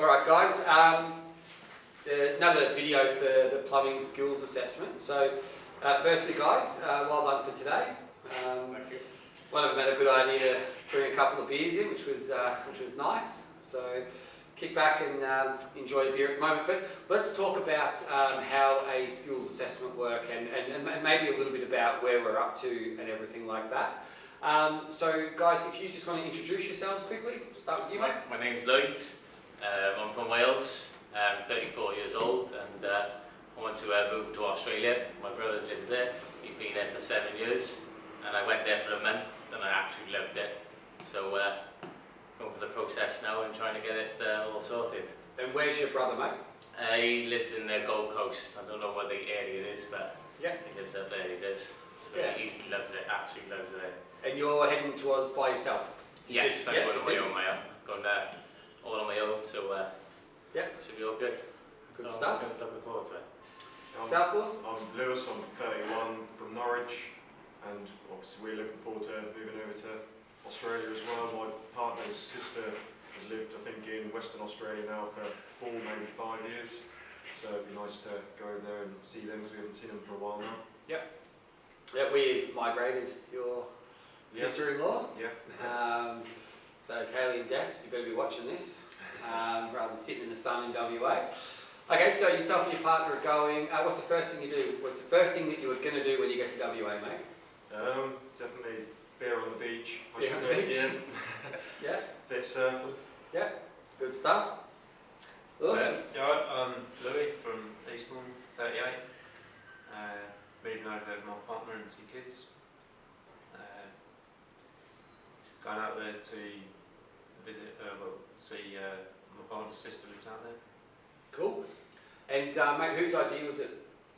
Alright guys, another video for the Plumbing Skills Assessment. So firstly guys, well done for today. Thank you. One of them had a good idea to bring a couple of beers in, which was nice. So kick back and enjoy a beer at the moment. But let's talk about how a skills assessment works and maybe a little bit about where we're up to and everything like that. So guys, if you just want to introduce yourselves quickly, start with you mate. My name's Lloyd, I'm from Wales, I'm 34 years old and I want to move to Australia. My brother lives there, he's been there for 7 years and I went there for a month and I absolutely loved it. So going for the process now and trying to get it all sorted. And where's your brother mate? He lives in the Gold Coast, I don't know what the area it is but yeah, he lives up there, he does. So yeah. he loves it, absolutely loves it. And you're heading towards by yourself? Yes, I'm going on my own, going all on my own, so yeah, should be all good. Good so stuff. I'm looking forward to it. Southforce? I'm Lewis, I'm 31 from Norwich, and obviously we're looking forward to moving over to Australia as well. My partner's sister has lived, I think, in Western Australia now for 4, maybe 5 years, so it'd be nice to go over there and see them because we haven't seen them for a while now. Yep. Yeah, we migrated your sister-in-law. Yeah. So Kaylee and Dex, you better be watching this, rather than sitting in the sun in WA. Okay, so yourself and your partner are going. What's the first thing you do? What's the first thing that you were going to do when you get to WA, mate? Definitely beer on the beach. Beer on the beach. Yeah. Yeah. Bit of surfing. Yeah. Good stuff. Awesome. Yeah, I'm Louis from Eastbourne, 38. Moving over with my partner and 2 kids. Going out there to visit, see my partner's sister lives out there. Cool. And mate, whose idea was it?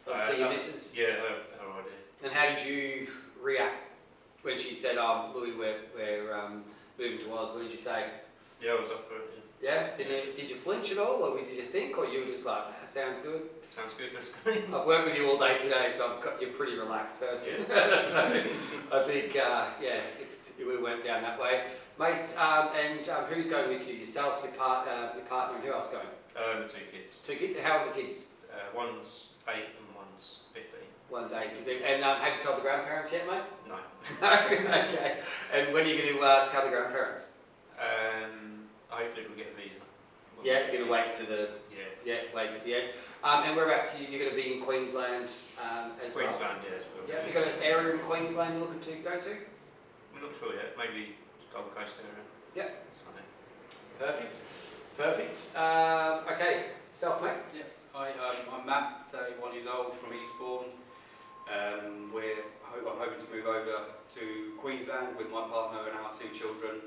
Obviously your missus? Yeah, her idea. And how did you react when she said, Louis, we're moving to Oz? What did you say? Yeah, I was up for it. Yeah? Did you flinch at all, or did you think, or you were just like, sounds good? Sounds good, let's go. I've worked with you all day today, so you're a pretty relaxed person. Yeah. So I think, we went down that way. Mate, and who's going with you? Yourself, your partner, and who else going? 2 kids. 2 kids? And how old are the kids? One's 8 and one's 15. One's 8, 15. And have you told the grandparents yet, mate? No. Okay. And when are you going to tell the grandparents? Hopefully we'll get a visa. Yeah, you're going to wait to the... Yeah, wait to the end. And whereabouts you're going to be in Queensland as well? Queensland, yes. Yeah, you got an area in Queensland you're looking to go to? We're not sure yet, maybe Gold Coast area. Yeah. Something. Perfect. Perfect. Okay, self mate? Yeah, I'm Matt, 31 years old from Eastbourne. I'm hoping to move over to Queensland with my partner and our 2 children.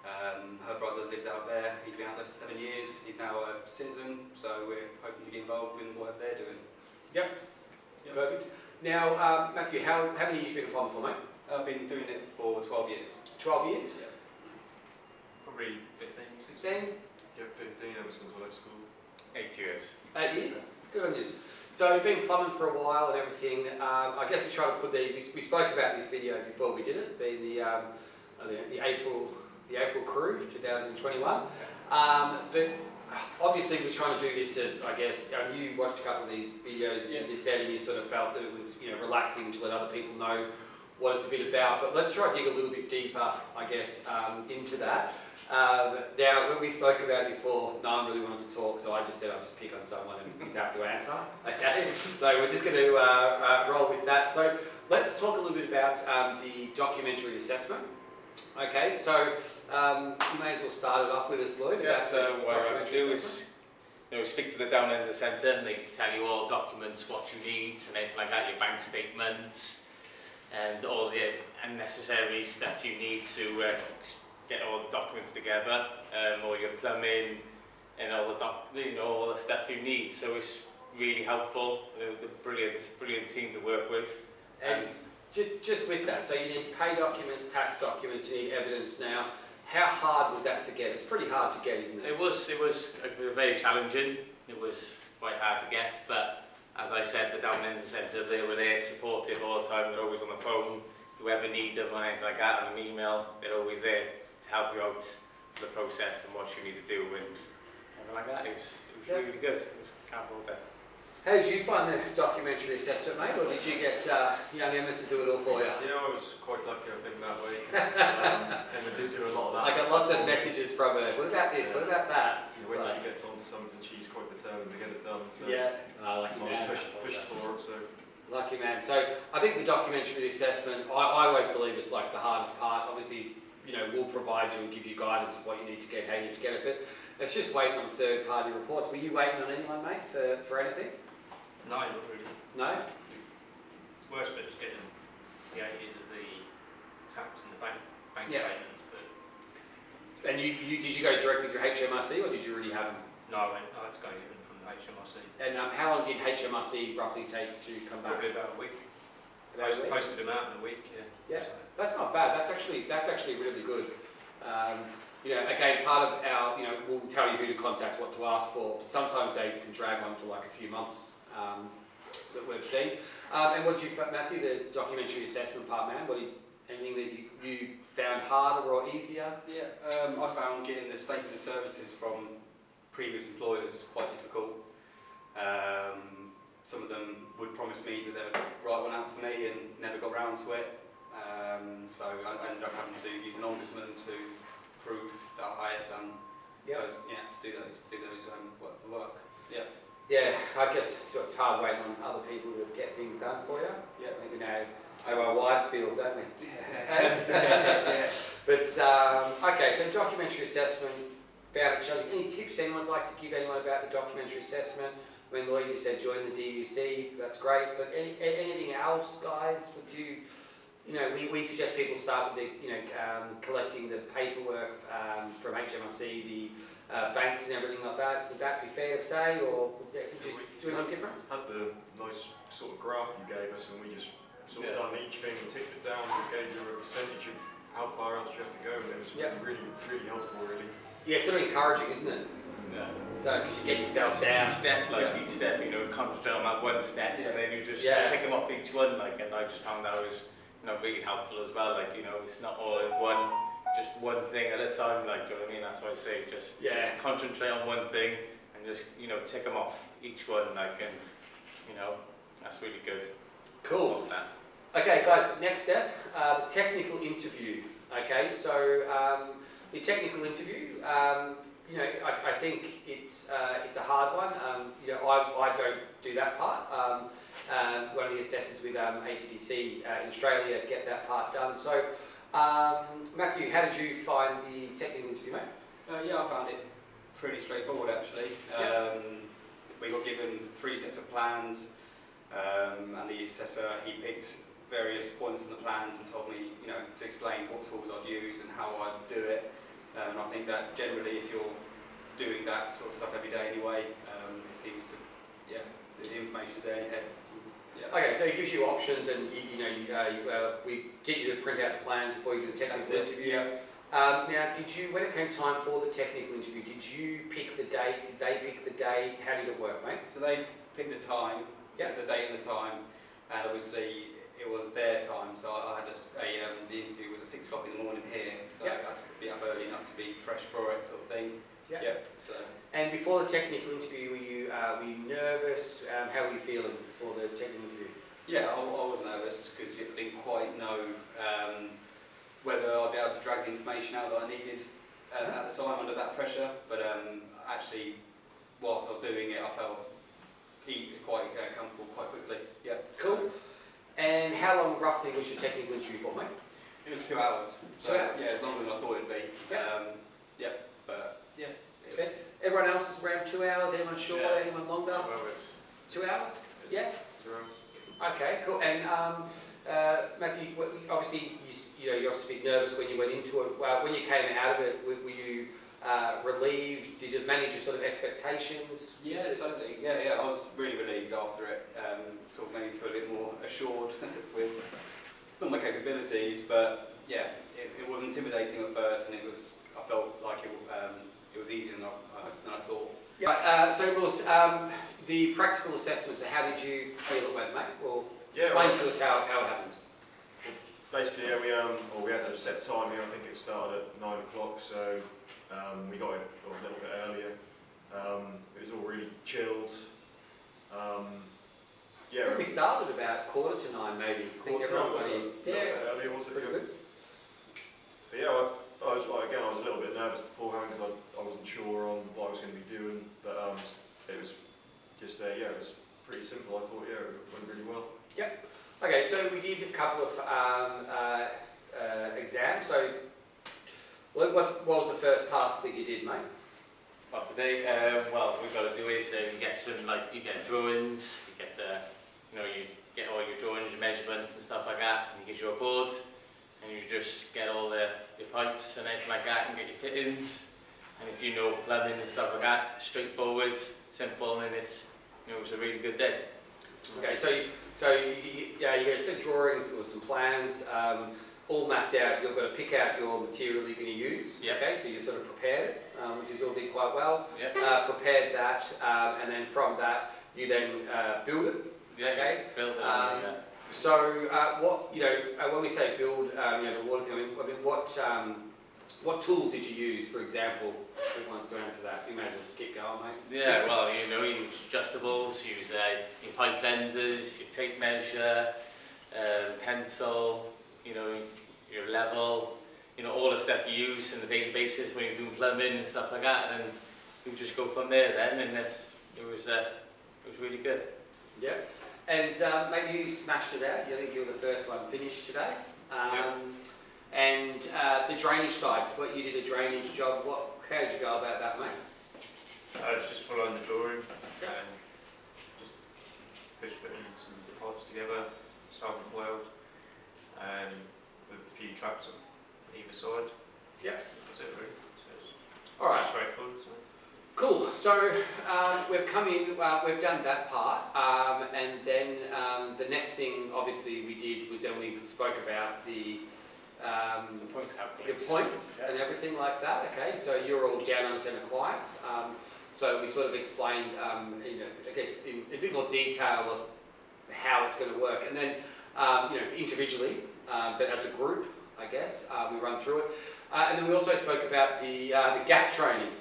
Her brother lives out there, he's been out there for 7 years, he's now a citizen, so we're hoping to get involved in what they're doing. Yep. Perfect. Now, Matthew, how many years have you been a plumber for, mate? I've been doing it for 12 years. 12 years? Yeah. Probably 15, 16? Yeah, 15 ever since I left school. 8 years. 8 years? Good on you. So you've been plumbing for a while and everything. I guess we try to put we spoke about this video before we did it, being the April crew 2021. But obviously we're trying to do this I guess, you watched a couple of these videos, you just said, and you sort of felt that it was relaxing to let other people know what it's a bit about. But let's try to dig a little bit deeper, I guess, into that. Now, when we spoke about it before, no one really wanted to talk, so I just said I'll just pick on someone and he's have to answer. Okay, so we're just going to roll with that. So let's talk a little bit about the documentary assessment. Okay, so you may as well start it off with us, Lloyd. Yeah, so what I have to do is speak to the Down Under Centre and they tell you all documents, what you need and anything like that, your bank statements and all the unnecessary stuff you need to get all the documents together, all your plumbing and all the all the stuff you need. So it's really helpful. The brilliant team to work with. And just with that, so you need pay documents, tax documents, you need evidence now. How hard was that to get? It's pretty hard to get, isn't it? It was very challenging. It was quite hard to get, but as I said, the Down Under Centre, they were there supportive all the time. They're always on the phone. If you ever need them or anything like that, on an email, they're always there to help you out with the process and what you need to do and everything like it was really good. Can't hold that. How did you find the documentary assessment, mate, or did you get young Emma to do it all for you? Yeah, I was quite lucky, I think, that way. Emma did do a lot of that. I got lots of messages from her. What about this? What about that? When she gets onto something, she's quite determined to get it done. So Yeah, lucky I man. was pushed for it. So Lucky man. So I think the documentary assessment, I always believe it's like the hardest part. Obviously, we'll provide you and give you guidance of what you need to get, how you need to get it, but it's just waiting on third-party reports. Were you waiting on anyone, mate, for anything? No, not really. No? The worst bit was getting the 80s of the tax and the bank Yeah. statements, but And did you go direct with your HMRC, or did you already have them? no, I had to go get them from the HMRC. And how long did HMRC roughly take to come back? Probably about a week. About a week? Posted them out in a week, yeah. Yeah. So, That's not bad. That's actually really good. Again, part of our, we'll tell you who to contact, what to ask for. But sometimes they can drag on for like a few months that we've seen. And what did you, Matthew, the documentary assessment part, man? Anything that you found harder or easier? Yeah, I found getting the statement of services from previous employers quite difficult. Some of them would promise me that they would write one out for me and never got round to it. So I ended up having to use an ombudsman to prove that I had done to do those work. Yeah. Yeah, I guess it's hard waiting on other people to get things done for you. Yeah. I think we know how our wives feel, don't we? Yeah. But, okay, so documentary assessment, found it challenging. Any tips anyone would like to give anyone about the documentary assessment? I mean, Lloyd, you said join the DUC, that's great, but anything else, guys? Would you, we suggest people start with the, collecting the paperwork from HMRC, the banks and everything like that. Would that be fair to say, or would you do anything different? had the nice sort of graph you gave us, and we just sort of Yes. done each thing and ticked it down. We gave you a percentage of how far else you have to go, and it was really, really helpful, really. Yeah, it's sort of encouraging, isn't it? Yeah. So, because you get yourself down. Each step, each step, concentrate on that one step, and then you just take them off each one, and I just found that was, really helpful as well. It's not all in one, just one thing at a time. Do you know what I mean? That's why I say just concentrate on one thing and just tick them off each one, and that's really good. Cool. Love that. Okay, guys, next step, the technical interview. Okay, so the technical interview, I think it's a hard one. I don't do that part. One of the assessors with ATDC in Australia get that part done. So, Matthew, how did you find the technical interview, mate? Yeah, I found it pretty straightforward actually. We got given 3 sets of plans, and the assessor, he picked various points in the plans and told me, to explain what tools I'd use and how I'd do it. And I think that generally, if you're doing that sort of stuff every day anyway, it seems to, the information's there in your head. Yeah. Okay, so it gives you options, and we get you to print out the plan before you do the technical interview. Now, when it came time for the technical interview, did you pick the date? Did they pick the date? How did it work, mate? So they picked the time, the date and the time, and obviously it was their time. So I had the interview was at 6 o'clock in the morning here, so I had to be up early enough to be fresh for it, sort of thing. So. And before the technical interview, were you nervous? How were you feeling before the technical interview? Yeah, I was nervous because I didn't quite know whether I'd be able to drag the information out that I needed at the time under that pressure. But actually, whilst I was doing it, I felt quite comfortable quite quickly. Yeah. Cool. And how long roughly was your technical interview for, mate? It was 2 hours. So, 2 hours? Yeah, as long as I thought it'd be. Okay. Everyone else was around 2 hours. Anyone shorter? Anyone longer? 2 hours. 2 hours? Yeah. 2 hours. Okay, cool. And Matthew, obviously you're obviously a bit nervous when you went into it. When you came out of it, were you relieved? Did it manage your sort of expectations? Yeah, totally. Yeah. I was really relieved after it. Sort of made me feel a bit more assured with not my capabilities, but it was intimidating at first, and I felt like it was easier than I thought. Yeah. So, Lewis, the practical assessments. How did you feel it went, mate? Well, explain to us how it happens. Basically, we had a set time here. I think it started at 9 o'clock, so we got it a little bit earlier. we started about 8:45 maybe. I think everybody, yeah, earlier was it? pretty good. But yeah, I was again, I was a little bit nervous beforehand because I wasn't sure on what I was going to be doing, but it was just yeah, it was pretty simple. I thought yeah, it went really well. Yep. Okay, so we did a couple of exams. So what was the first task that you did, mate? Well, today, well, what we've got to do is you get some, you get drawings, you get you get all your drawings, your measurements and stuff like that, and he gives you a board, and you just get all your pipes and everything like that, and get your fittings. And if you know plumbing and stuff like that, straightforward, simple, and it was a really good day. Okay, so you get some drawings or some plans, all mapped out. You've got to pick out your material you're going to use. Yep. Okay, so you sort of prepared it, which is all did quite well. Yep. Prepared that, and then from that you then build it. Yeah, okay. Build it. So what when we say build, the water thing. I mean, what tools did you use, for example? Everyone's going to answer that. You may as well keep going, mate. Yeah, well, you use adjustables, use your pipe benders, your tape measure, pencil, your level, all the stuff you use on a daily basis when you're doing plumbing and stuff like that, and you just go from there then, and it was really good. Yeah, and mate, you smashed it out. I think you were the first one finished today. And the drainage side, you did a drainage job. How did you go about that, mate? It's just following the drawing, and just push fitting some of the pipes together, solvent weld, with a few traps on either side. Yeah. That's it really. So it's all right. straightforward. So. Cool. So we've come in, we've done that part, and then the next thing, obviously, we did was then we spoke about the points calculation. Your points and everything like that. Okay, so you're all down on the clients. So we sort of explained, I guess, in a bit more detail of how it's going to work, and then individually, but as a group, I guess, we run through it, and then we also spoke about the gap training,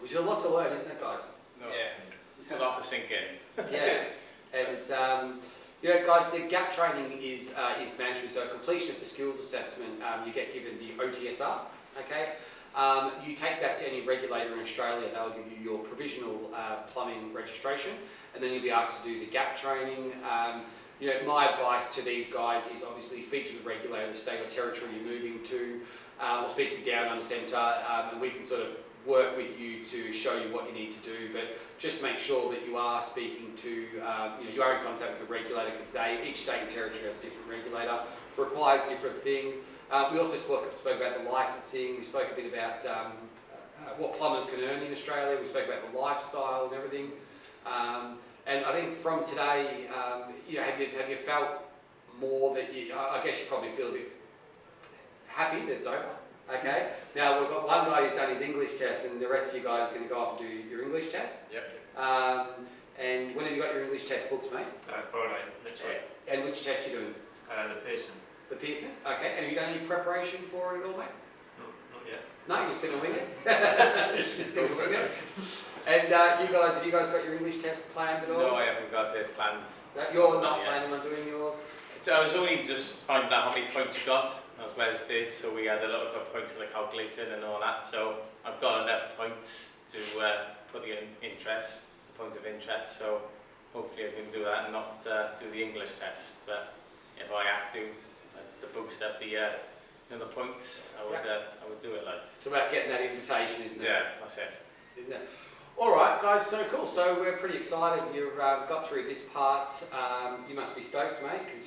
which is a lot to learn, isn't it, guys? No, yeah, it's a lot to sink in. Yes, and. Guys, the gap training is mandatory. So completion of the skills assessment, you get given the OTSR. Okay, you take that to any regulator in Australia. They'll give you your provisional plumbing registration, and then you'll be asked to do the gap training. My advice to these guys is obviously speak to the regulator, the state or territory you're moving to, or speak to Down Under Centre, and we can sort of work with you to show you what you need to do, but just make sure that you are speaking to, you are in contact with the regulator, because each state and territory has a different regulator, requires different thing. We also spoke about the licensing. We spoke a bit about what plumbers can earn in Australia. We spoke about the lifestyle and everything. And I think from today, have you felt more that I guess you probably feel a bit happy that it's over? Okay, now we've got one guy who's done his English test, and the rest of you guys are going to go off and do your English test. Yep. And when have you got your English test booked, mate? Friday, next week. And which test are you doing? The Pearson. The Pearsons? Okay, and have you done any preparation for it at all, mate? Not yet. No, you're just going to wing it? Just going to wing it. And have you guys got your English test planned at all? No, I haven't got it planned. You're not planning on doing yours? I was only just finding out how many points you got. That was Wes did, so we had a lot of points in the calculator and all that. So I've got enough points to put the point of interest. So hopefully I can do that and not do the English test. But if I have to boost up the points, I would do it like. It's about getting that invitation, isn't it? Yeah, that's it. Isn't it? All right, guys. So cool. So we're pretty excited. You've got through this part. You must be stoked, mate, because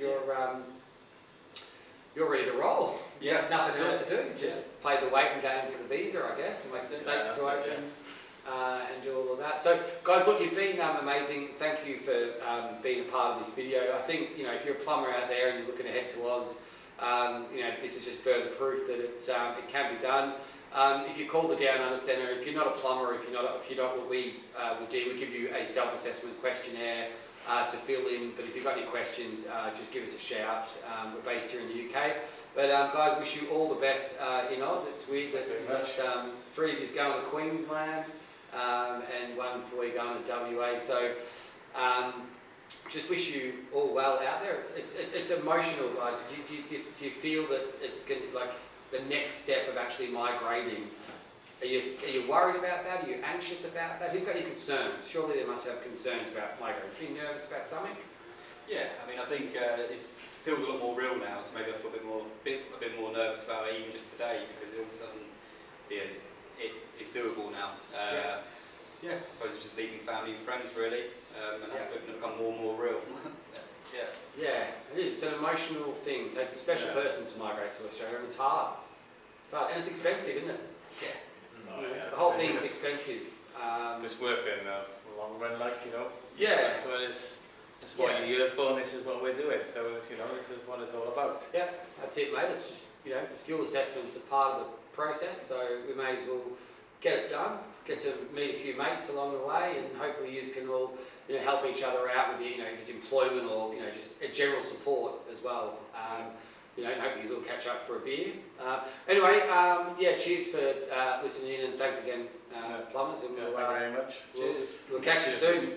you're ready to roll. Yeah. Nothing else to do. Just play the waiting game for the visa, I guess, and make mistakes to open. And do all of that. So, guys, look, you've been amazing. Thank you for being a part of this video. I think if you're a plumber out there and you're looking ahead to Oz, this is just further proof that it can be done. If you call the Down Under Centre, if you're not a plumber, if you're not what we do, we give you a self-assessment questionnaire to fill in. But if you've got any questions, just give us a shout. We're based here in the UK. But guys, wish you all the best in Oz. It's weird that we've got 3 of you going to Queensland and 1 boy going to WA. So just wish you all well out there. It's emotional, guys. Do you feel that it's going to, like, the next step of actually migrating? Are you worried about that? Are you anxious about that? Who's got any concerns? Surely they must have concerns about migrating. Are you nervous about something? Yeah, I mean, I think it feels a lot more real now, so maybe I feel a bit more nervous about it even just today, because all of a sudden, it's doable now. Yeah, I suppose it's just leaving family and friends really, and that's going to become more and more real. Yeah, it is. It's an emotional thing. It takes a special person to migrate to Australia, and it's hard. And it's expensive, isn't it? Yeah. The whole thing is expensive. It's worth it in the long run, like, you know. Yeah. That's what it's. That's what you're here for, and this is what we're doing. So it's, you know, this is what it's all about. Yeah, that's it, mate. It's just, you know, the skill assessment is a part of the process, so we may as well get it done. Get to meet a few mates along the way, and hopefully you can all, you know, help each other out with, you know, just employment or, you know, just a general support as well. You know, and hopefully you all catch up for a beer. Anyway, yeah, cheers for listening in, and thanks again, Plumbers. And Thank you very much. We'll catch you soon.